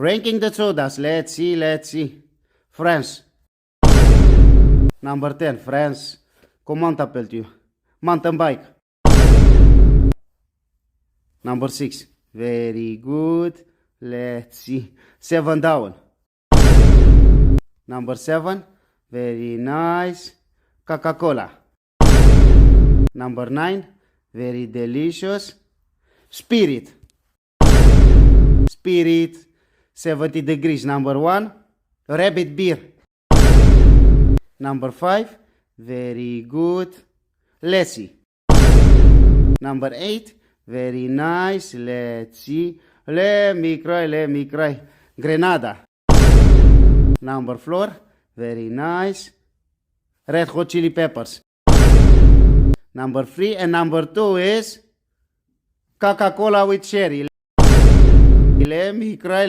Ranking the sodas. Let's see. France. Number 10, France. Comment t'appelles-tu? Mountain bike. Number 6. Very good. Let's see. 7 down. Number 7. Very nice. Coca-Cola. Number 9. Very delicious. Spirit. 70 degrees. Number 1. Rabbit beer. Number 5. Very good. Lassie. Number 8. Very nice. Let's see. Let me cry. Grenada. Number 4. Very nice. Red Hot Chili Peppers. Number 3 and number 2 is Coca-Cola with cherry. Let me cry.